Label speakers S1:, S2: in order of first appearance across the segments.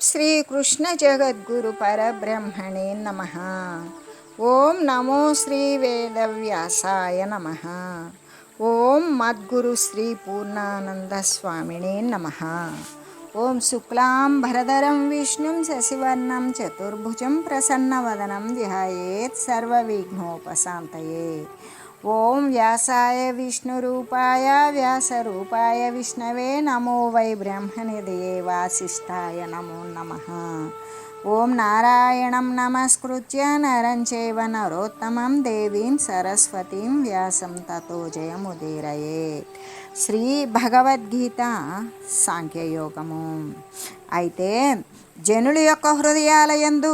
S1: శ్రీకృష్ణ జగద్గురు పరబ్రహ్మణే నమః. ఓం నమో శ్రీ వేదవ్యాసాయ నమః. ఓం మద్గురు శ్రీ పూర్ణానంద స్వామినే నమః. ఓం శుక్లాంబరధరం విష్ణుం శశివర్ణం చతుర్భుజం ప్రసన్నవదనం ధ్యాయేత్ సర్వవిఘ్నోపశాంతయే. ఓం వ్యాసాయ విష్ణురూపాయ వ్యాసరూపాయ విష్ణవే నమో వై బ్రహ్మనిధయే వాసిష్ఠాయ నమో నమః. ఓం నారాయణం నమస్కృత్య నరం చైవ నరోత్తమం దేవీం సరస్వతీం వ్యాసం తతో జయముదీరయేత్. శ్రీ భగవద్గీత సాంఖ్యయోగము. అయితే జనుల యొక్క హృదయాల యందు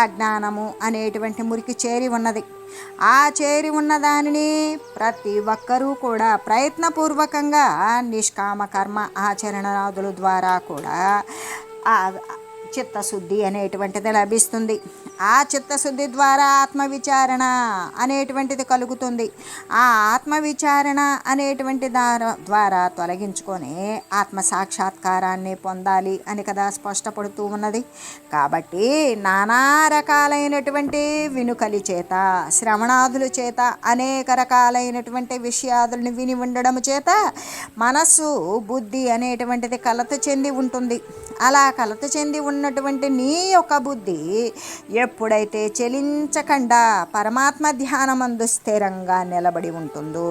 S1: అజ్ఞానము అనేటువంటి మురికి చేరి ఉన్నది. ఆ చేరి ఉన్న దానిని ప్రతి ఒక్కరూ కూడా ప్రయత్నపూర్వకంగా నిష్కామ కర్మ ఆచరణాదుల ద్వారా కూడా చిత్తశుద్ధి అనేటువంటిది లభిస్తుంది. ఆ చిత్తశుద్ధి ద్వారా ఆత్మవిచారణ అనేటువంటిది కలుగుతుంది. ఆ ఆత్మవిచారణ అనేటువంటి ద్వారా తొలగించుకొని ఆత్మ సాక్షాత్కారాన్ని పొందాలి అని కదా స్పష్టపడుతూ ఉన్నది. కాబట్టి నానా రకాలైనటువంటి వినుకలి చేత, శ్రవణాదుల చేత, అనేక రకాలైనటువంటి విషయాదులను విని ఉండడం చేత మనస్సు బుద్ధి అనేటువంటిది కలత చెంది ఉంటుంది. అలా కలత చెంది ఉన్నటువంటి నీ యొక్క బుద్ధి ఎప్పుడైతే చెలించకుండా పరమాత్మ ధ్యానమందు స్థిరంగా నిలబడి ఉంటుందో,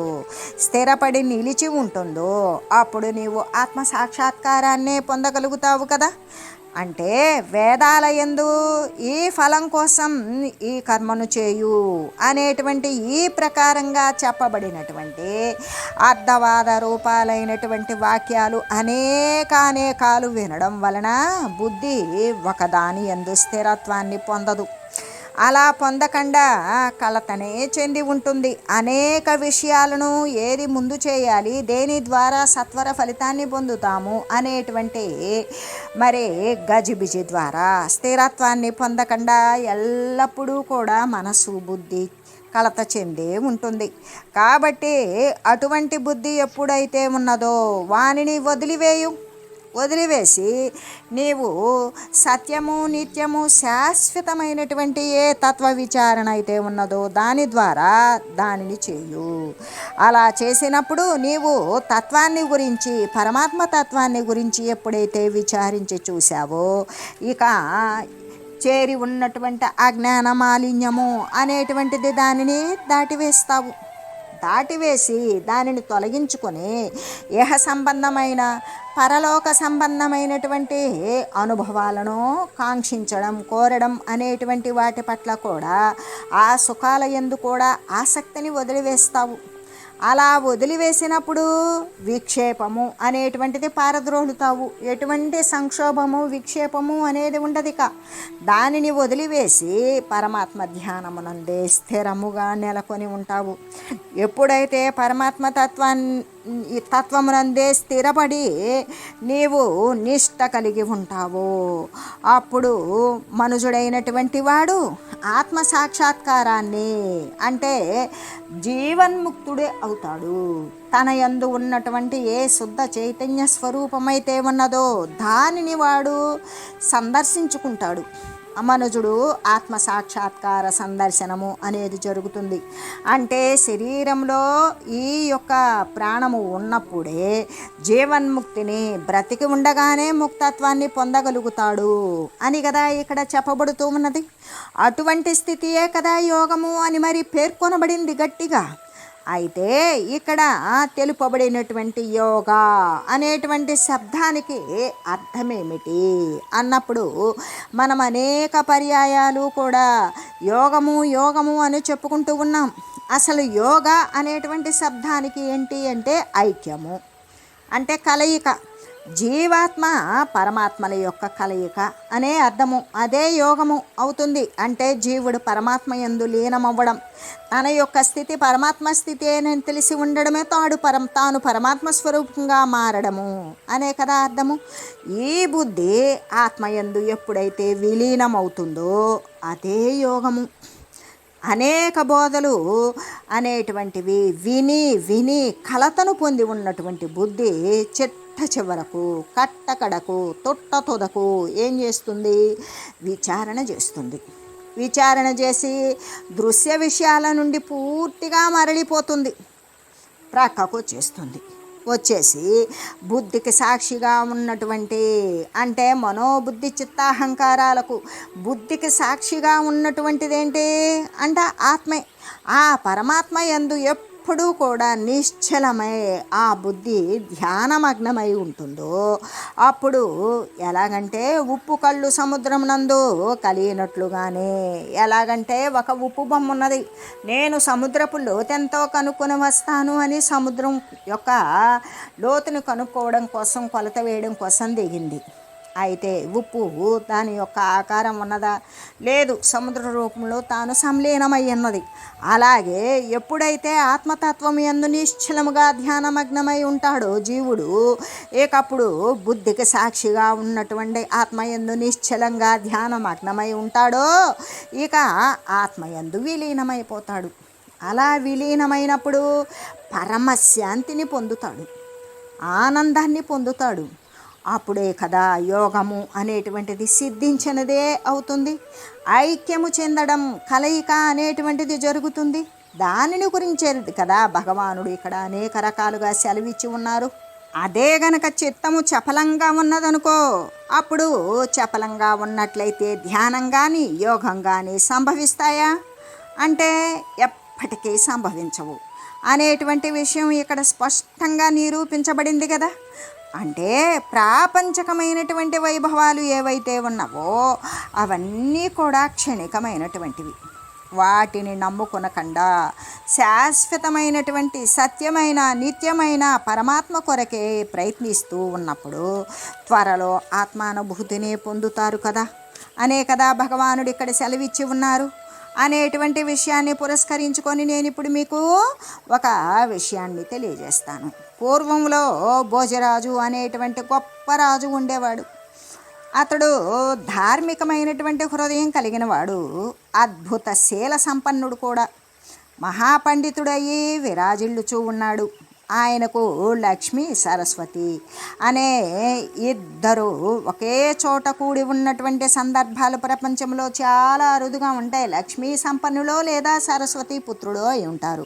S1: స్థిరపడి నిలిచి ఉంటుందో, అప్పుడు నీవు ఆత్మ సాక్షాత్కారాన్నే పొందగలుగుతావు కదా. అంటే వేదాలయందు ఈ ఫలం కోసం ఈ కర్మను చేయు అనేటువంటి ఈ ప్రకారంగా చెప్పబడినటువంటి అర్థవాద రూపాలైనటువంటి వాక్యాలు అనేకాలు వినడం వలన బుద్ధి ఒకదాని యందు స్థిరత్వాన్ని పొందదు. అలా పొందకుండా కలతనే చెంది ఉంటుంది. అనేక విషయాలను ఏది ముందు చేయాలి, దేని ద్వారా సత్వర ఫలితాన్ని పొందుతాము అనేటువంటి మరి గజిబిజి ద్వారా స్థిరత్వాన్ని పొందకుండా ఎల్లప్పుడూ కూడా మనసు బుద్ధి కలత చెందే ఉంటుంది. కాబట్టి అటువంటి బుద్ధి ఎప్పుడైతే ఉన్నదో వానిని వదిలివేసి నీవు సత్యము నిత్యము శాశ్వతమైనటువంటి ఏ తత్వ విచారణ అయితే ఉన్నదో దాని ద్వారా దానిని చేయు. అలా చేసినప్పుడు నీవు తత్వాన్ని గురించి, పరమాత్మ తత్వాన్ని గురించి ఎప్పుడైతే విచారించి చూసావో, ఇక చేరి ఉన్నటువంటి అజ్ఞాన మాలిన్యము అనేటువంటిది దానిని దాటివేసి దానిని తొలగించుకొని ఇహ సంబంధమైన పరలోక సంబంధమైనటువంటి అనుభవాలను కాంక్షించడం, కోరడం అనేటువంటి వాటి పట్ల కూడా ఆ సుఖాల యందు కూడా ఆసక్తిని వదిలివేస్తావు. అలా వదిలివేసినప్పుడు విక్షేపము అనేటువంటిది పారద్రోలుతావు. ఎటువంటి సంక్షోభము విక్షేపము అనేది ఉండదిక. దానిని వదిలివేసి పరమాత్మ ధ్యానమునందే స్థిరముగా నెలకొని ఉంటావు. ఎప్పుడైతే పరమాత్మ తత్వమునందే స్థిరపడి నీవు నిష్ట కలిగి ఉంటావో అప్పుడు మనుజుడైనటువంటి వాడు ఆత్మ సాక్షాత్కారాన్ని, అంటే జీవన్ముక్తుడే అవుతాడు. తన యందు ఉన్నటువంటి ఏ శుద్ధ చైతన్య స్వరూపమైతే ఉన్నదో దానిని వాడు సందర్శించుకుంటాడు. మనుజుడు ఆత్మ సాక్షాత్కార సందర్శనము అనేది జరుగుతుంది. అంటే శరీరంలో ఈ యొక్క ప్రాణము ఉన్నప్పుడే జీవన్ముక్తిని, బ్రతికి ఉండగానే ముక్తత్వాన్ని పొందగలుగుతాడు అని కదా ఇక్కడ చెప్పబడుతూ ఉన్నది. అటువంటి స్థితియే కదా యోగము అని మరి పేర్కొనబడింది గట్టిగా. అయితే ఇక్కడ తెలుపబడినటువంటి యోగా అనేటువంటి శబ్దానికి అర్థమేమిటి అన్నప్పుడు మనం అనేక పర్యాయాలు కూడా యోగము అని చెప్పుకుంటూ ఉన్నాం. అసలు యోగా అనేటువంటి శబ్దానికి ఏంటి అంటే ఐక్యము, అంటే కలయిక, జీవాత్మ పరమాత్మల యొక్క కలయిక అనే అర్థము. అదే యోగము అవుతుంది. అంటే జీవుడు పరమాత్మ యందు లీనమవ్వడం, తన యొక్క స్థితి పరమాత్మ స్థితి అని తెలిసి ఉండడమే తాను పరమాత్మ స్వరూపంగా మారడము అనే కదా అర్థము. ఈ బుద్ధి ఆత్మయందు ఎప్పుడైతే విలీనమవుతుందో అదే యోగము. అనేక బోధలు అనేటువంటివి విని కలతను పొంది ఉన్నటువంటి బుద్ధి చిట్ట చివరకు కట్టకడకు తొట్ట తొదకు ఏం చేస్తుంది? విచారణ చేస్తుంది. విచారణ చేసి దృశ్య విషయాల నుండి పూర్తిగా మరలిపోతుంది, ప్రక్కకు వచ్చేస్తుంది. వచ్చేసి బుద్ధికి సాక్షిగా ఉన్నటువంటి, అంటే మనోబుద్ధి చిత్తాహంకారాలకు బుద్ధికి సాక్షిగా ఉన్నటువంటిది ఏంటి అంటే ఆత్మే. ఆ పరమాత్మ యందు ఎప్పుడూ కూడా నిశ్చలమై ఆ బుద్ధి ధ్యానమగ్నమై ఉంటుందో అప్పుడు ఎలాగంటే ఉప్పు కళ్ళు సముద్రం నందు కలిగినట్లుగానే, ఎలాగంటే ఒక ఉప్పు బొమ్మ ఉన్నది, నేను సముద్రపు లోతెంతో కనుక్కొని వస్తాను అని సముద్రం యొక్క లోతును కనుక్కోవడం కోసం, కొలత వేయడం కోసం దిగింది. అయితే ఉప్పు దాని యొక్క ఆకారం ఉన్నదా? లేదు, సముద్ర రూపంలో తాను సంలీనమై ఉన్నది. అలాగే ఎప్పుడైతే ఆత్మతత్వం యందు నిశ్చలముగా ధ్యానమగ్నమై ఉంటాడో జీవుడు, ఇకప్పుడు బుద్ధికి సాక్షిగా ఉన్నటువంటి ఆత్మయందు నిశ్చలంగా ధ్యానమగ్నమై ఉంటాడో ఇక ఆత్మయందు విలీనమైపోతాడు. అలా విలీనమైనప్పుడు పరమశాంతిని పొందుతాడు, ఆనందాన్ని పొందుతాడు. అప్పుడే కదా యోగము అనేటువంటిది సిద్ధించినదే అవుతుంది. ఐక్యము చెందడం, కలయిక అనేటువంటిది జరుగుతుంది. దానిని గురించే కదా భగవానుడు ఇక్కడ అనేక రకాలుగా సెలవిచ్చి ఉన్నారు. అదే గనక చిత్తము చపలంగా ఉన్నదనుకో, అప్పుడు చపలంగా ఉన్నట్లయితే ధ్యానం కానీ యోగం కానీ సంభవిస్తాయా అంటే ఎప్పటికీ సంభవించవు అనేటువంటి విషయం ఇక్కడ స్పష్టంగా నిరూపించబడింది కదా. అంటే ప్రాపంచకమైనటువంటి వైభవాలు ఏవైతే ఉన్నావో అవన్నీ కూడా క్షణికమైనటువంటివి. వాటిని నమ్ముకొనకుండా శాశ్వతమైనటువంటి సత్యమైన నిత్యమైన పరమాత్మ కొరకే ప్రయత్నిస్తూ ఉన్నప్పుడు త్వరలో ఆత్మానుభూతిని పొందుతారు కదా అనే కదా భగవానుడు ఇక్కడ సెలవిచ్చి ఉన్నారు అనేటువంటి విషయాన్ని పురస్కరించుకొని నేను ఇప్పుడు మీకు ఒక విషయాన్ని తెలియజేస్తాను. పూర్వంలో భోజరాజు అనేటువంటి గొప్ప రాజు ఉండేవాడు. అతడు ధార్మికమైనటువంటి హృదయం కలిగిన వాడు, అద్భుత శీల సంపన్నుడు కూడా, మహాపండితుడయ్యి విరాజిల్లుచూ ఉన్నాడు. ఆయనకు లక్ష్మీ సరస్వతి అనే ఇద్దరు ఒకే చోట కూడి ఉన్నటువంటి సందర్భాలు ప్రపంచంలో చాలా అరుదుగా ఉంటాయి. లక్ష్మీ సంపన్నులో లేదా సరస్వతి పుత్రుడో అయి ఉంటారు.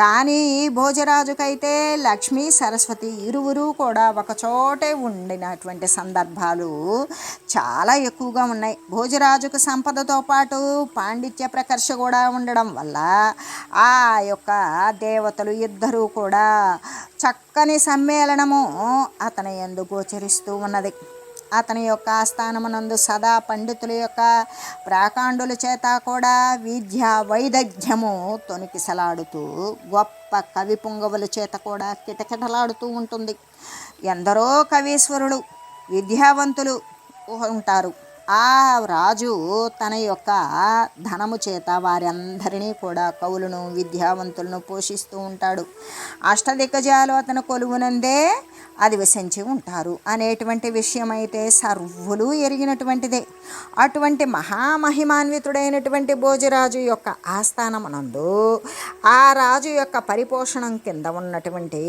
S1: కానీ భోజరాజుకైతే లక్ష్మీ సరస్వతి ఇరువురు కూడా ఒక చోటే ఉండినటువంటి సందర్భాలు చాలా ఎక్కువగా ఉన్నాయి. భోజరాజుకు సంపదతో పాటు పాండిత్య ప్రకర్ష కూడా ఉండడం వల్ల ఆ యొక్క దేవతలు ఇద్దరూ కూడా చక్కని సమ్మేళనము అతని యందు గోచరిస్తూ ఉన్నది. అతని యొక్క ఆస్థానమునందు సదా పండితుల యొక్క ప్రాకాండుల చేత కూడా విద్యా వైదగ్ధ్యము తొణికిసలాడుతూ గొప్ప కవి పుంగవుల చేత కూడా కిటకిటలాడుతూ ఉంటుంది. ఎందరో కవీశ్వరులు విద్యావంతులు ఉంటారు. ఆ రాజు తన యొక్క ధనము చేత వారందరినీ కూడా కవులను విద్యావంతులను పోషిస్తూ ఉంటాడు. అష్టదిగ్గజాలు అతను కొలువునందే అధివసించి ఉంటారు అనేటువంటి విషయం అయితే సర్వులు ఎరిగినటువంటిదే. అటువంటి మహామహిమాన్వితుడైనటువంటి భోజరాజు యొక్క ఆస్థానమునందు ఆ రాజు యొక్క పరిపోషణం కింద ఉన్నటువంటి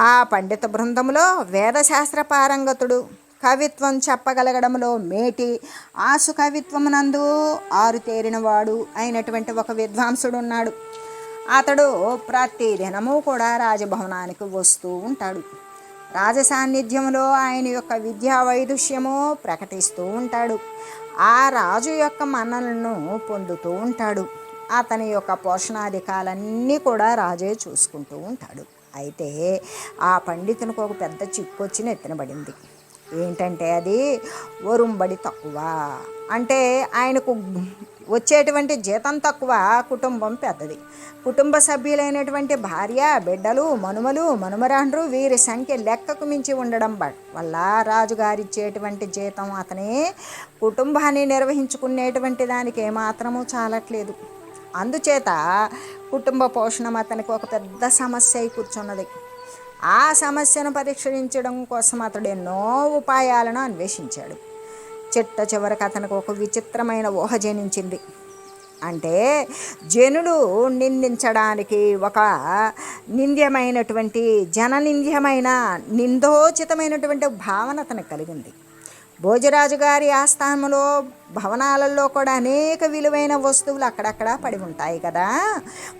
S1: ఆ పండిత బృందంలో వేదశాస్త్ర పారంగతుడు, కవిత్వం చెప్పగలగడంలో మేటి, ఆసు కవిత్వమునందు ఆరుతేరినవాడు అయినటువంటి ఒక విద్వాంసుడు ఉన్నాడు. అతడు ప్రతి దినము కూడా రాజభవనానికి వస్తూ ఉంటాడు. రాజ సాన్నిధ్యంలో ఆయన యొక్క విద్యా వైదుష్యము ప్రకటిస్తూ ఉంటాడు. ఆ రాజు యొక్క మన్ననలను పొందుతూ ఉంటాడు. అతని యొక్క పోషణాధికాలన్నీ కూడా రాజే చూసుకుంటూ ఉంటాడు. అయితే ఆ పండితునికి ఒక పెద్ద చిక్కు వచ్చి నెత్తినబడింది. ఏంటంటే అది ఒరుంబడి తక్కువ, అంటే ఆయనకు వచ్చేటువంటి జీతం తక్కువ, కుటుంబం పెద్దది. కుటుంబ సభ్యులైనటువంటి భార్య, బిడ్డలు, మనుమలు, మనుమరాండ్రు వీరి సంఖ్య లెక్కకు మించి ఉండడం వల్ల రాజుగారిచ్చేటువంటి జీతం అతని కుటుంబాన్ని నిర్వహించుకునేటువంటి దానికి ఏమాత్రము చాలట్లేదు. అందుచేత కుటుంబ పోషణం అతనికి ఒక పెద్ద సమస్య అయి కూర్చున్నది. ఆ సమస్యను పరిష్కరించడం కోసం అతడు ఎన్నో ఉపాయాలను అన్వేషించాడు. చిట్ట చివరికి అతనికి ఒక విచిత్రమైన ఊహ జనించింది. అంటే జనులు నిందించడానికి ఒక నింద్యమైనటువంటి జననింద్యమైన నిందోచితమైనటువంటి భావన అతనికి కలిగింది. భోజరాజు గారి ఆస్థానంలో భవనాలలో కూడా అనేక విలువైన వస్తువులు అక్కడక్కడ పడి ఉంటాయి కదా.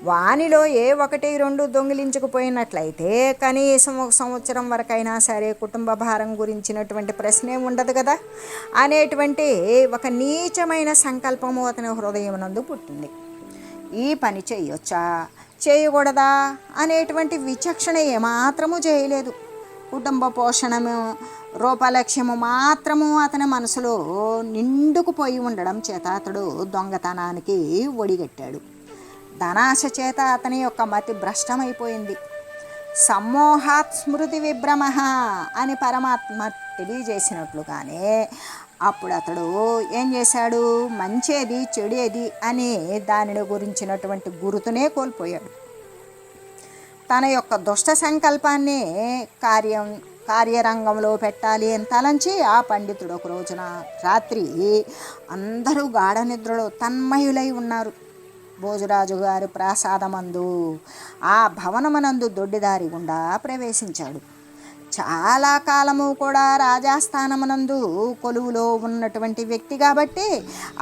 S1: వానిలో ఏ ఒకటి రెండు దొంగిలించుకుపోయినట్లయితే కనీసం ఒక సంవత్సరం వరకైనా సరే కుటుంబ భారం గురించినటువంటి ప్రశ్నే ఉండదు కదా అనేటువంటి ఒక నీచమైన సంకల్పము అతని హృదయం నందు పుట్టింది. ఈ పని చేయొచ్చా చేయకూడదా అనేటువంటి విచక్షణ ఏమాత్రము చేయలేదు. కుటుంబ పోషణము రూపలక్ష్యము మాత్రము అతని మనసులో నిండుకుపోయి ఉండడం చేత అతడు దొంగతనానికి ఒడిగట్టాడు. ధనాశ చేత అతని యొక్క మతి భ్రష్టమైపోయింది. సమ్మోహాత్ స్మృతి విభ్రమ అని పరమాత్మ తెలియజేసినట్లుగానే అప్పుడు అతడు ఏం చేశాడు, మంచేది చెడేది అని దానిని గురించినటువంటి గుర్తునే కోల్పోయాడు. తన యొక్క దుష్ట సంకల్పాన్ని కార్యరంగంలో పెట్టాలి అని తలంచి ఆ పండితుడు ఒక రోజున రాత్రి అందరూ గాఢ నిద్రలో తన్మయులై ఉన్నారు. భోజరాజు గారి ప్రాసాదమందు ఆ భవనమనందు దొడ్డిదారి గుండా ప్రవేశించాడు. చాలా కాలము కూడా రాజాస్థానమునందు కొలువులో ఉన్నటువంటి వ్యక్తి కాబట్టి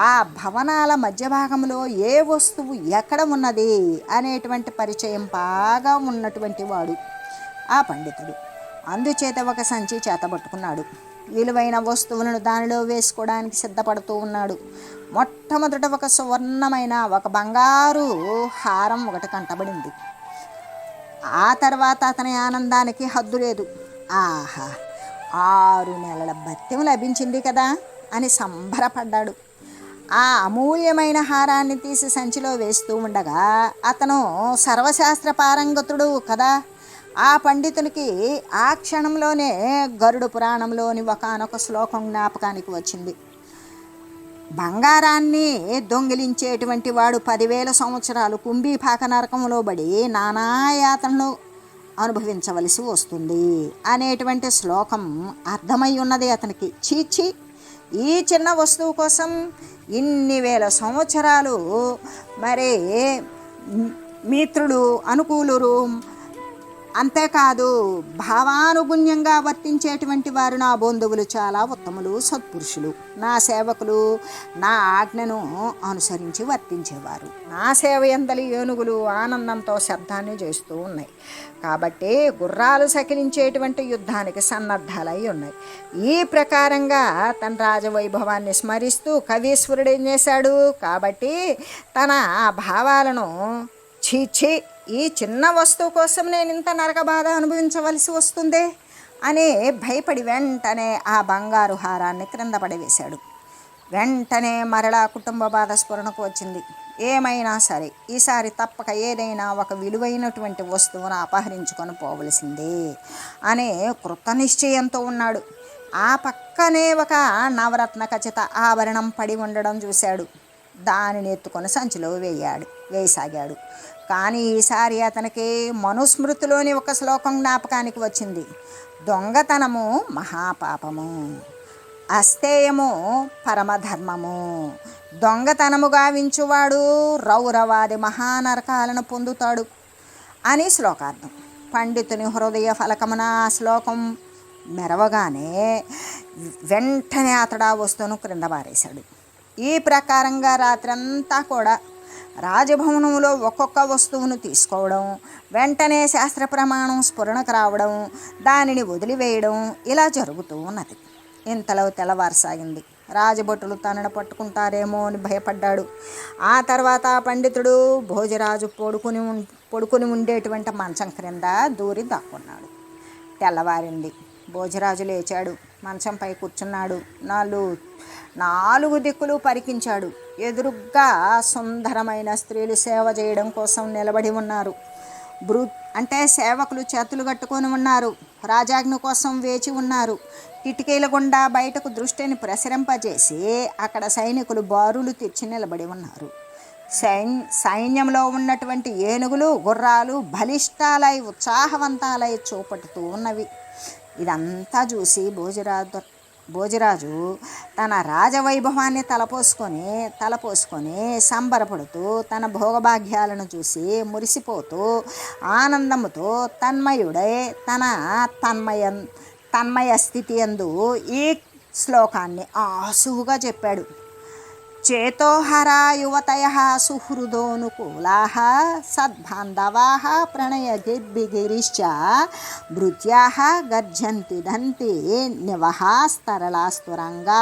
S1: ఆ భవనాల మధ్య భాగంలో ఏ వస్తువు ఎక్కడ ఉన్నది అనేటువంటి పరిచయం బాగా ఉన్నటువంటి వాడు ఆ పండితుడు. అందుచేత ఒక సంచి చేతబట్టుకున్నాడు. విలువైన వస్తువులను దానిలో వేసుకోవడానికి సిద్ధపడుతూ ఉన్నాడు. మొట్టమొదట ఒక సువర్ణమైన ఒక బంగారు హారం ఒకటి కంటబడింది. ఆ తర్వాత అతని ఆనందానికి హద్దు లేదు. ఆహా, 6 నెలల భత్యం లభించింది కదా అని సంబరపడ్డాడు. ఆ అమూల్యమైన హారాన్ని తీసి సంచిలో వేస్తూ ఉండగా అతను సర్వశాస్త్ర పారంగతుడు కదా. ఆ పండితునికి ఆ క్షణంలోనే గరుడ పురాణంలోని ఒకానొక శ్లోకం జ్ఞాపకానికి వచ్చింది. బంగారాన్ని దొంగిలించేటువంటి వాడు 10,000 సంవత్సరాలు కుంభీపాక నరకంలో పడి నానాయాతనలు అనుభవించవలసి వస్తుంది అనేటువంటి శ్లోకం అర్థమై ఉన్నది అతనికి. చీచి, ఈ చిన్న వస్తువు కోసం ఇన్ని వేల సంవత్సరాలు మరి మిత్రులు అనుకూలురు, అంతేకాదు భావానుగుణ్యంగా వర్తించేటువంటి వారు నా బంధువులు చాలా ఉత్తములు, సత్పురుషులు, నా సేవకులు, నా ఆజ్ఞను అనుసరించి వర్తించేవారు. నా సేవ ఎందలి ఏనుగులు ఆనందంతో శబ్దాన్ని చేస్తూ ఉన్నాయి కాబట్టి గుర్రాలు సకిలించేటువంటి యుద్ధానికి సన్నద్ధాలై ఉన్నాయి. ఈ ప్రకారంగా తన రాజవైభవాన్ని స్మరిస్తూ కవీశ్వరుడు ఏం చేశాడు కాబట్టి తన భావాలను చీచి, ఈ చిన్న వస్తువు కోసం నేను ఇంత నరక బాధ అనుభవించవలసి వస్తుందే అని భయపడి వెంటనే ఆ బంగారు హారాన్ని క్రింద పడవేశాడు. వెంటనే మరలా కుటుంబ బాధ స్ఫురణకు వచ్చింది. ఏమైనా సరే ఈసారి తప్పక ఏదైనా ఒక విలువైనటువంటి వస్తువును అపహరించుకొని పోవలసిందే అనే కృతనిశ్చయంతో ఉన్నాడు. ఆ పక్కనే ఒక నవరత్న ఖచ్చిత ఆభరణం పడి ఉండడం చూశాడు. దానిని ఎత్తుకొని సంచిలో వేయసాగాడు. కానీ ఈసారి అతనికి మనుస్మృతిలోని ఒక శ్లోకం జ్ఞాపకానికి వచ్చింది. దొంగతనము మహాపాపము, అస్తేయము పరమధర్మము, దొంగతనము గావించువాడు రౌరవాది మహానరకాలను పొందుతాడు అని శ్లోకార్థం. పండితుని హృదయ ఫలకమున ఆ శ్లోకం మెరవగానే వెంటనే అతడు ఆ వస్తువును క్రింద పారేశాడు. ఈ ప్రకారంగా రాత్రంతా కూడా రాజభవనంలో ఒక్కొక్క వస్తువును తీసుకోవడం, వెంటనే శాస్త్ర ప్రమాణం స్ఫురణకు రావడం, దానిని వదిలివేయడం ఇలా జరుగుతూ ఉన్నది. ఇంతలో తెల్లవారసాగింది. రాజభటులు తనను పట్టుకుంటారేమో అని భయపడ్డాడు. ఆ తర్వాత పండితుడు భోజరాజు పడుకుని ఉండేటువంటి మంచం క్రింద దూరి దాక్కున్నాడు. తెల్లవారింది. భోజరాజు లేచాడు, మంచంపై కూర్చున్నాడు. నాలుగు దిక్కులు పరికించాడు. ఎదురుగ్గా సుందరమైన స్త్రీలు సేవ చేయడం కోసం నిలబడి ఉన్నారు. అంటే సేవకులు చేతులు కట్టుకొని ఉన్నారు. రాజాజ్ఞ కోసం వేచి ఉన్నారు. కిటికీల గుండా బయటకు దృష్టిని ప్రసరింపజేసి అక్కడ సైనికులు బారులు తెచ్చి నిలబడి ఉన్నారు. సైన్యంలో ఉన్నటువంటి ఏనుగులు గుర్రాలు బలిష్టాలై ఉత్సాహవంతాలై చూపడుతూ ఉన్నవి. ఇదంతా చూసి భోజరాజు భోజరాజు తన రాజవైభవాన్ని తలపోసుకొని సంబరపడుతూ తన భోగభాగ్యాలను చూసి మురిసిపోతూ ఆనందముతో తన్మయుడై తన తన్మయ స్థితి యందు ఈ శ్లోకాన్ని ఆసువుగా చెప్పాడు. చేతోహరా యువతయ సుహృదోనుకూలా సద్బాంధవా ప్రణయగిర్భిగిరిశ్చ భృత్యా గర్జంతి దంతి నివహాస్తరళాస్వరంగా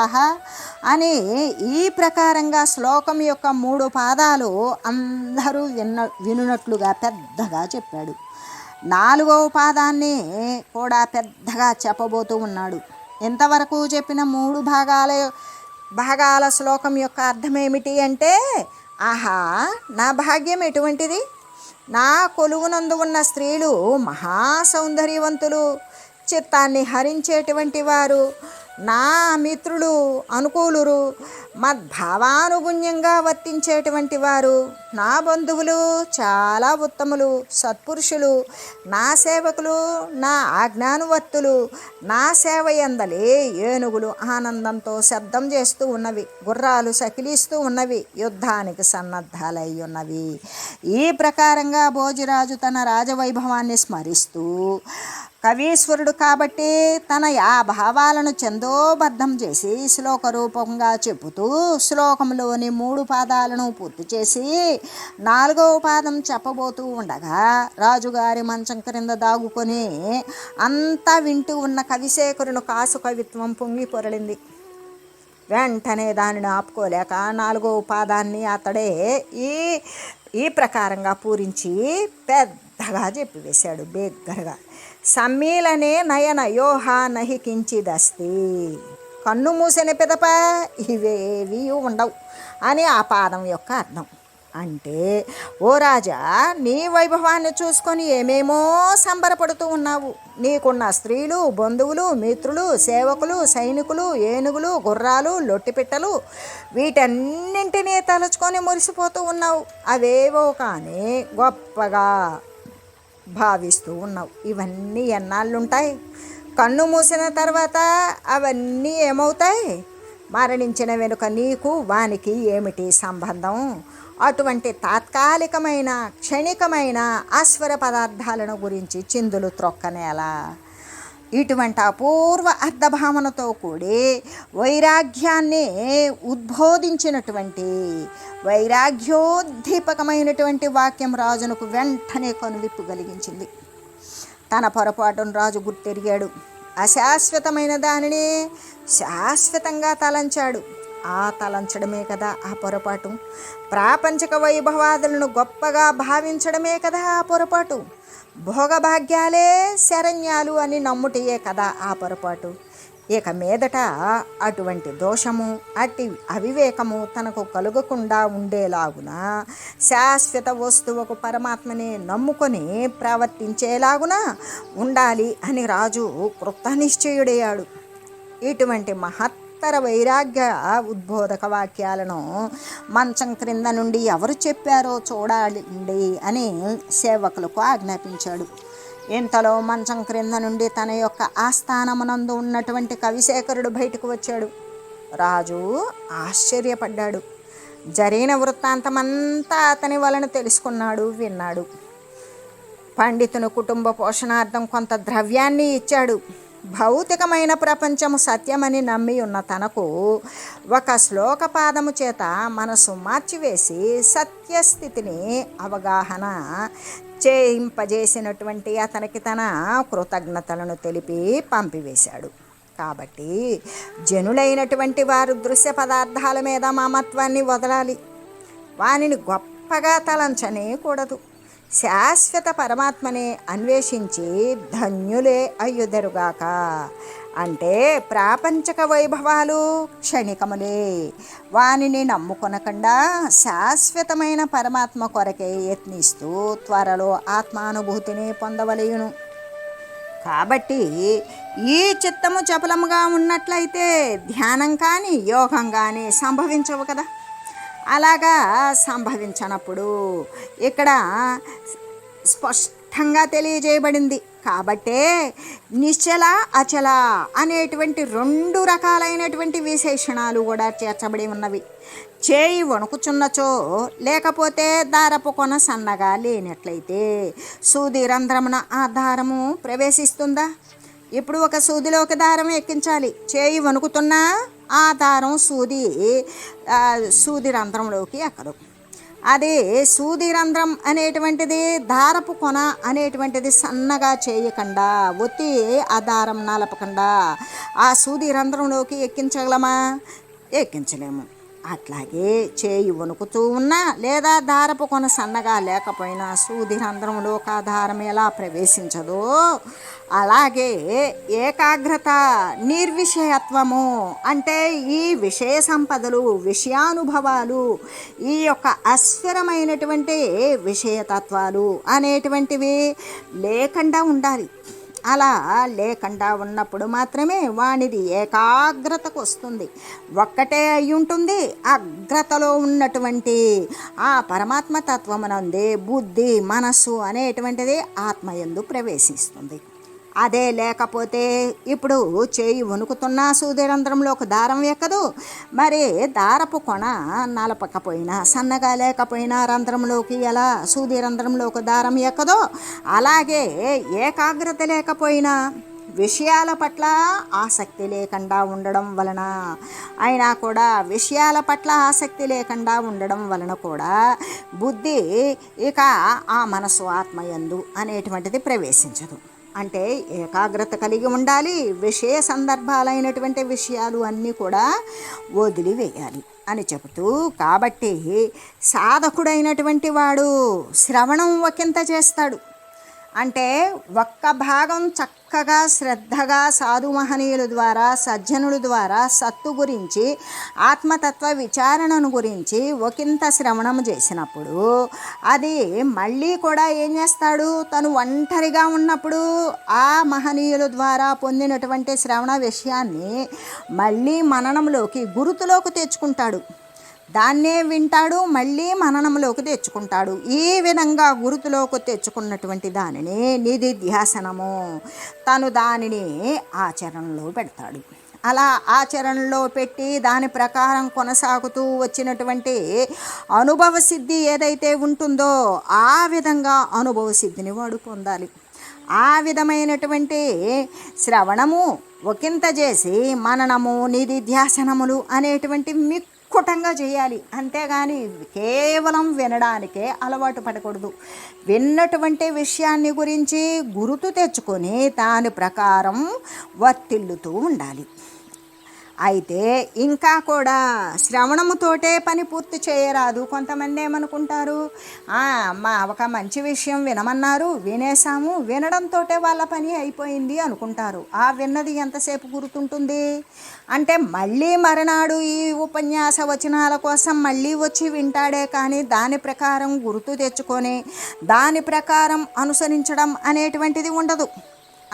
S1: అని ఈ ప్రకారంగా శ్లోకం యొక్క 3 పాదాలు అందరూ వినున్నట్లుగా పెద్దగా చెప్పాడు. 4వ పాదాన్ని కూడా పెద్దగా చెప్పబోతూ ఉన్నాడు. ఇంతవరకు చెప్పిన 3 భాగాల శ్లోకం యొక్క అర్థం ఏమిటి అంటే, ఆహా నా భాగ్యం ఎటువంటిది, నా కొలువునందు ఉన్న స్త్రీలు మహాసౌందర్యవంతులు, చిత్తాన్ని హరించేటువంటి వారు, నా మిత్రులు అనుకూలురు, మద్భావానుగుణ్యంగా వర్తించేటువంటి వారు, నా బంధువులు చాలా ఉత్తములు సత్పురుషులు, నా సేవకులు నా ఆజ్ఞానువర్తులు, నా సేవ యందలే ఏనుగులు ఆనందంతో శబ్దం చేస్తూ ఉన్నవి, గుర్రాలు సకిలిస్తూ ఉన్నవి, యుద్ధానికి సన్నద్ధాలై ఉన్నవి. ఈ ప్రకారంగా భోజరాజు తన రాజవైభవాన్ని స్మరిస్తూ కవీశ్వరుడు కాబట్టి తన భావాలను ఛందోబద్ధం చేసి శ్లోక రూపంగా చెబుతూ శ్లోకంలోని 3 పాదాలను పూర్తి చేసి 4వ పాదం చెప్పబోతూ ఉండగా రాజుగారి మంచం క్రింద దాగుకొని అంతా వింటూ ఉన్న కవిశేఖరుని కాసు కవిత్వం పొంగి పొరలింది. వెంటనే దానిని ఆపుకోలేక 4వ పాదాన్ని అతడే ఈ ప్రకారంగా పూరించి పెద్దగా చెప్పివేశాడు బిగ్గరగా. సమ్మీలనే నయనయోహ నహి కించిదస్తి, కన్ను మూసిన పిదప ఇవేవి ఉండవు అని ఆ పాదం యొక్క అర్థం. అంటే ఓ రాజా, నీ వైభవాన్ని చూసుకొని ఏమేమో సంబరపడుతూ ఉన్నావు. నీకున్న స్త్రీలు బంధువులు మిత్రులు సేవకులు సైనికులు ఏనుగులు గుర్రాలు లొట్టిపిట్టలు వీటన్నింటినీ తలుచుకొని మురిసిపోతూ ఉన్నావు. అవేవో కానీ గొప్పగా భావిస్తూ ఉన్నావు. ఇవన్నీ ఎన్నాళ్ళుంటాయి? కన్ను మూసిన తర్వాత అవన్నీ ఏమవుతాయి? మరణించిన వెనుక నీకు వానికి ఏమిటి సంబంధం? అటువంటి తాత్కాలికమైన క్షణికమైన అస్వర పదార్థాలను గురించి చిందులు త్రొక్కనేలా. ఇటువంటి అపూర్వ అర్థభావనతో కూడి వైరాగ్యాన్ని ఉద్బోధించినటువంటి వైరాగ్యోద్దీపకమైనటువంటి వాక్యం రాజునకు వెంటనే కనువిప్పు కలిగించింది. తన పొరపాటును రాజు గుర్తెరిగాడు. అశాశ్వతమైన దానిని శాశ్వతంగా తలంచాడు. ఆ తలంచడమే కదా ఆ పొరపాటు. ప్రాపంచిక వైభవాదులను గొప్పగా భావించడమే కదా ఆ పొరపాటు. భోగభాగ్యాలే శరణ్యాలు అని నమ్ముటయే కదా ఆ పొరపాటు. ఇక మీదట అటువంటి దోషము అట్టి అవివేకము తనకు కలుగకుండా ఉండేలాగున శాశ్వత వస్తువుకు పరమాత్మని నమ్ముకొని ప్రవర్తించేలాగున ఉండాలి అని రాజు కృతనిశ్చయుడయ్యాడు. ఇటువంటి మహత్తర వైరాగ్య ఉద్బోధక వాక్యాలను మంచం క్రింద నుండి ఎవరు చెప్పారో చూడాలండి అని సేవకులకు ఆజ్ఞాపించాడు. ఇంతలో మంచం క్రింద నుండి తన యొక్క ఆస్థానమునందు ఉన్నటువంటి కవిశేఖరుడు బయటకు వచ్చాడు. రాజు ఆశ్చర్యపడ్డాడు. జరిగిన వృత్తాంతమంతా అతని వలన తెలుసుకున్నాడు, విన్నాడు. పండితుని కుటుంబ పోషణార్థం కొంత ద్రవ్యాన్ని ఇచ్చాడు. భౌతికమైన ప్రపంచము సత్యమని నమ్మి ఉన్న తనకు ఒక శ్లోకపాదము చేత మనసు మార్చివేసి సత్యస్థితిని అవగాహన చేయింపజేసినటువంటి అతనికి తన కృతజ్ఞతలను తెలిపి పంపివేశాడు. కాబట్టి జనులైనటువంటి వారు దృశ్య పదార్థాల మీద మమత్వాన్ని వదలాలి. వానిని గొప్పగా తలంచనేకూడదు. శాశ్వత పరమాత్మని అన్వేషించి ధన్యులే అయ్యుదరుగాక. అంటే ప్రాపంచక వైభవాలు క్షణికములే. వానిని నమ్ముకొనకుండా శాశ్వతమైన పరమాత్మ కొరకే యత్నిస్తూ త్వరలో ఆత్మానుభూతిని పొందవలయును. కాబట్టి ఈ చిత్తము చపలముగా ఉన్నట్లయితే ధ్యానం కానీ యోగం కానీ సంభవించవు కదా. అలాగా సంభవించినప్పుడు ఇక్కడ స్పష్టంగా తెలియజేయబడింది. కాబట్టే నిశ్చల అచల అనేటువంటి 2 రకాలైనటువంటి విశేషణాలు కూడా చేర్చబడి ఉన్నవి. చేయి వణుకుచున్నచో లేకపోతే దారపు కొన సన్నగా లేనట్లయితే సూది రంధ్రమున ఆ దారము ప్రవేశిస్తుందా? ఇప్పుడు ఒక సూదిలోకి దారం ఎక్కించాలి, చేయి వణుకుతున్నా ఆ దారం సూది రంధ్రంలోకి ఎక్కదు. అది సూది రంధ్రం అనేటువంటిది దారపు కొన అనేటువంటిది సన్నగా చేయకుండా ఒత్తి ఆ దారం నలపకుండా ఆ సూది రంధ్రంలోకి ఎక్కించగలమా? ఎక్కించలేము. అట్లాగే చేయి వణుకుతూ ఉన్నా లేదా దారపు కొన సన్నగా లేకపోయినా సూది రంధ్రంలోకి ఆ దారం ఎలా ప్రవేశించదో అలాగే ఏకాగ్రత, నిర్విషయత్వము అంటే ఈ విషయ సంపదలు, విషయానుభవాలు, ఈ యొక్క అస్థిరమైనటువంటి విషయతత్వాలు అనేటువంటివి లేకుండా ఉండాలి. అలా లేకుండా ఉన్నప్పుడు మాత్రమే వానిది ఏకాగ్రతకు వస్తుంది. ఒక్కటే అయి ఉంటుంది. అగ్రతలో ఉన్నటువంటి ఆ పరమాత్మ తత్వమునందే బుద్ధి, మనస్సు అనేటువంటిది ఆత్మయందు ప్రవేశిస్తుంది. అదే లేకపోతే ఇప్పుడు చేయి వణుకుతున్నా సూది రంధ్రంలోకి దారం ఎక్కదు. మరి దారపు కొన నలపకపోయినా సన్నగా లేకపోయినా రంధ్రంలోకి ఎలా సూది రంధ్రంలోకి దారం ఎక్కదో అలాగే ఏకాగ్రత లేకపోయినా విషయాల పట్ల ఆసక్తి లేకుండా ఉండడం వలన అయినా కూడా విషయాల పట్ల ఆసక్తి లేకుండా ఉండడం వలన కూడా బుద్ధి ఇక ఆ మనసు ఆత్మయందు అనేటువంటిది ప్రవేశించదు. అంటే ఏకాగ్రత కలిగి ఉండాలి. విషయ సందర్భాలైనటువంటి విషయాలు అన్నీ కూడా వదిలివేయాలి అని చెబుతూ, కాబట్టి సాధకుడైనటువంటి వాడు శ్రవణం ఒకంత చేస్తాడు. అంటే ఒక్క భాగం చక్కగా శ్రద్ధగా సాధు మహనీయుల ద్వారా, సజ్జనుల ద్వారా సత్తు గురించి, ఆత్మతత్వ విచారణను గురించి ఒకంత శ్రవణం చేసినప్పుడు అది మళ్ళీ కూడా ఏం చేస్తాడు? తను ఒంటరిగా ఉన్నప్పుడు ఆ మహనీయుల ద్వారా పొందినటువంటి శ్రవణ విషయాన్ని మళ్ళీ మననంలోకి, గురుతులోకి తెచ్చుకుంటాడు. దాన్నే వింటాడు, మళ్ళీ మననంలోకి తెచ్చుకుంటాడు. ఈ విధంగా గురుతులోకి తెచ్చుకున్నటువంటి దానిని నిధిధ్యాసనము, తను దానిని ఆచరణలో పెడతాడు. అలా ఆచరణలో పెట్టి దాని ప్రకారం కొనసాగుతూ వచ్చినటువంటి అనుభవ సిద్ధి ఏదైతే ఉంటుందో ఆ విధంగా అనుభవ సిద్ధిని వాడు పొందాలి. ఆ విధమైనటువంటి శ్రవణము ఒకంత చేసి మననము, నిధిధ్యాసనములు అనేటువంటి కుటంగా చేయాలి. అంతేగాని కేవలం వినడానికే అలవాటు పడకూడదు. విన్నటువంటి విషయాన్ని గురించి గుర్తు తెచ్చుకొని దాని ప్రకారం వర్తిల్లుతూ ఉండాలి. అయితే ఇంకా కూడా శ్రవణముతోటే పని పూర్తి చేయరాదు. కొంతమంది ఏమనుకుంటారు, ఒక మంచి విషయం వినమన్నారు, వినేసాము, వినడంతో వాళ్ళ పని అయిపోయింది అనుకుంటారు. ఆ విన్నది ఎంతసేపు గుర్తుంటుంది అంటే మళ్ళీ మరునాడు ఈ ఉపన్యాస వచనాల కోసం మళ్ళీ వచ్చి వింటాడే కానీ దాని ప్రకారం గుర్తు తెచ్చుకొని దాని ప్రకారం అనుసరించడం అనేటువంటిది ఉండదు.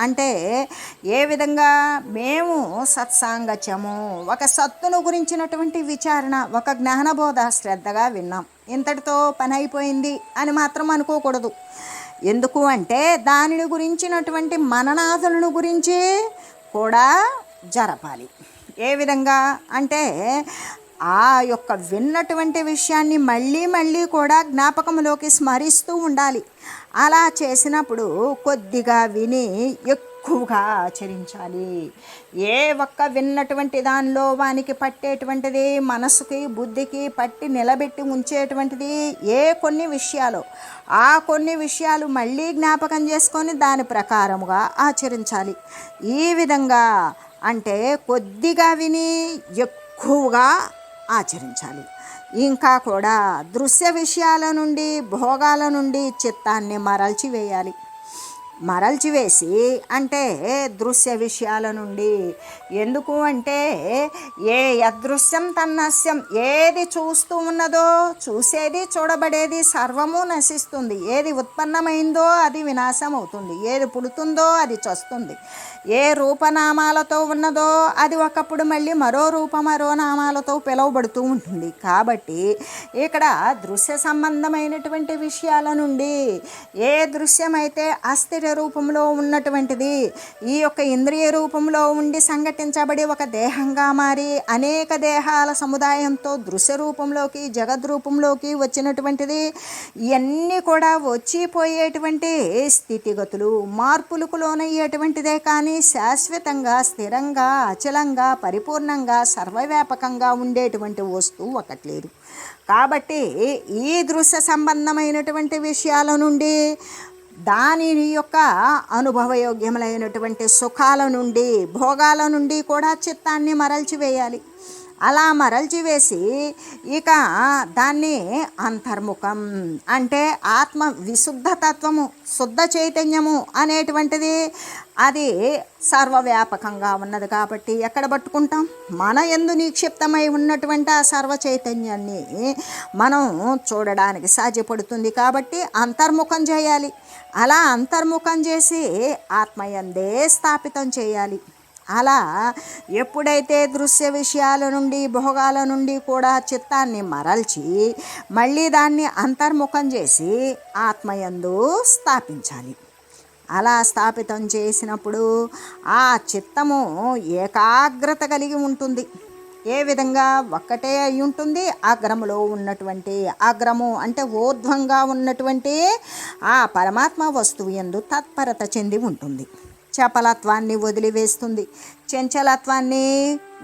S1: అంటే ఏ విధంగా మేము సత్సాంగత్యము, ఒక సత్తును గురించినటువంటి విచారణ, ఒక జ్ఞానబోధ శ్రద్ధగా విన్నాం, ఇంతటితో పని అయిపోయింది అని మాత్రం అనుకోకూడదు. ఎందుకు అంటే దానిని గురించినటువంటి మననాదులను గురించి కూడా జరపాలి. ఏ విధంగా అంటే ఆ యొక్క విన్నటువంటి విషయాన్ని మళ్ళీ మళ్ళీ కూడా జ్ఞాపకంలోకి స్మరిస్తూ ఉండాలి. అలా చేసినప్పుడు కొద్దిగా విని ఎక్కువగా ఆచరించాలి. ఏ ఒక్క విన్నటువంటి దానిలో వానికి పట్టేటువంటిది, మనసుకి బుద్ధికి పట్టి నిలబెట్టి ఉంచేటువంటిది ఏ కొన్ని విషయాలు, ఆ కొన్ని విషయాలు మళ్ళీ జ్ఞాపకం చేసుకొని దాని ప్రకారముగా ఆచరించాలి. ఈ విధంగా అంటే కొద్దిగా విని ఎక్కువగా ఆచరించాలి. ఇంకా కూడా దృశ్య విషయాల నుండి, భోగాల నుండి చిత్తాన్ని మరల్చివేసి అంటే దృశ్య విషయాల నుండి, ఎందుకు అంటే యదృశ్యం తన్నస్యం, ఏది చూస్తూ ఉన్నదో, చూసేది చూడబడేది సర్వము నశిస్తుంది. ఏది ఉత్పన్నమైందో అది వినాశం అవుతుంది. ఏది పుడుతుందో అది చస్తుంది. ఏ రూపనామాలతో ఉన్నదో అది ఒకప్పుడు మళ్ళీ మరో మరో నామాలతో పిలువబడుతూ ఉంటుంది. కాబట్టి ఇక్కడ దృశ్య సంబంధమైనటువంటి విషయాల నుండి ఏ దృశ్యమైతే అస్థిర ఇంద్రియాల రూపంలో ఉన్నటువంటిది ఈ యొక్క ఇంద్రియ రూపంలో ఉండి సంఘటించబడి ఒక దేహంగా మారి అనేక దేహాల సముదాయంతో దృశ్య రూపంలోకి జగద్రూపంలోకి వచ్చినటువంటిది. ఇవన్నీ కూడా వచ్చిపోయేటువంటి స్థితిగతులు మార్పులకు లోనయ్యేటువంటిదే కానీ శాశ్వతంగా స్థిరంగా అచలంగా పరిపూర్ణంగా సర్వవ్యాపకంగా ఉండేటువంటి వస్తువు ఒకటి లేదు. కాబట్టి ఈ దృశ్య సంబంధమైనటువంటి విషయాల నుండి దాని యొక్క అనుభవయోగ్యములైనటువంటి సుఖాల నుండి భోగాల నుండి కూడా చిత్తాన్ని మరల్చివేయాలి. అలా మరల్చివేసి ఇక దాన్ని అంతర్ముఖం అంటే ఆత్మ విశుద్ధతత్వము శుద్ధ చైతన్యము అనేటువంటిది అది సర్వవ్యాపకంగా ఉన్నది కాబట్టి ఎక్కడ పట్టుకుంటాం? మన యందు నిక్షిప్తమై ఉన్నటువంటి ఆ సర్వ చైతన్యాన్ని మనం చూడడానికి సాధ్యపడుతుంది. కాబట్టి అంతర్ముఖం చేయాలి. అలా అంతర్ముఖం చేసి ఆత్మయందే స్థాపితం చేయాలి. అలా ఎప్పుడైతే దృశ్య విషయాల నుండి భోగాల నుండి కూడా చిత్తాన్ని మరల్చి మళ్ళీ దాన్ని అంతర్ముఖం చేసి ఆత్మయందు స్థాపించాలి. అలా స్థాపితం చేసినప్పుడు ఆ చిత్తము ఏకాగ్రత కలిగి ఉంటుంది. ఏ విధంగా? ఒక్కటే అయి ఉంటుంది. అగ్రములో ఉన్నటువంటి అగ్రము అంటే ఊర్ధ్వంగా ఉన్నటువంటి ఆ పరమాత్మ వస్తువు యందు తత్పరత చెంది ఉంటుంది. చపలత్వాన్ని వదిలివేస్తుంది, చంచలత్వాన్ని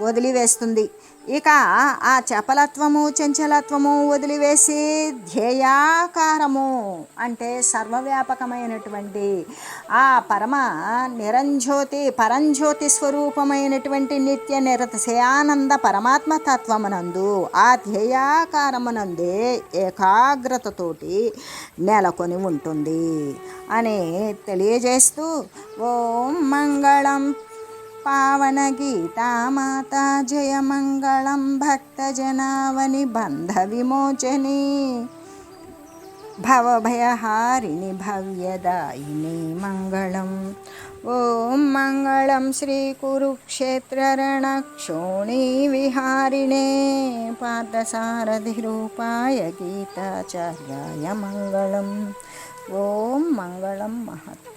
S1: వదిలివేస్తుంది. ఇక ఆ చపలత్వము చంచలత్వము వదిలివేసి ధ్యేయాకారము అంటే సర్వవ్యాపకమైనటువంటి ఆ పరమ నిరంజ్యోతి పరంజ్యోతి స్వరూపమైనటువంటి నిత్య నిరతిశయానంద పరమాత్మ తత్వమునందు ఆ ధ్యేయాకారమునందే ఏకాగ్రతతోటి నెలకొని ఉంటుంది అని తెలియజేస్తూ ఓం మంగళం పావన గీతా మాతా జయ మంగళం భక్తజనావని బంధ విమోచని భవభయహారిణి భవ్యదాయిని మంగళం. ఓం మంగళం శ్రీ కురుక్షేత్ర రణక్షోణీ విహారిణే పార్థసారథి రూపాయ గీతాచార్యాయ మంగళం. ఓం మంగళం మహత్.